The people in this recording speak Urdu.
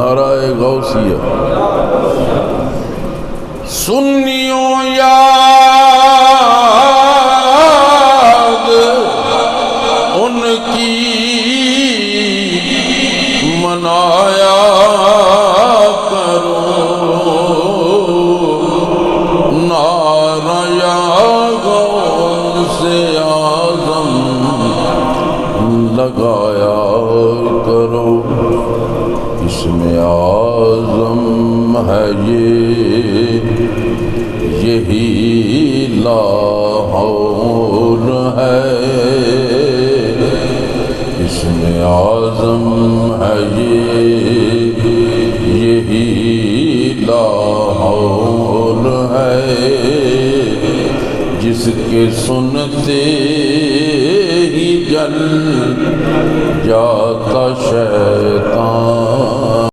نعرہ غوثیہ سنیوں یاد ان کی منایا کرو نعرہ غوث اعظم لگایا کرو اسم اعظم ہے یہی لاہور ہے اسم اعظم ہے یہی لاہور ہے جس کے سنتے ہی جل جاتا شہر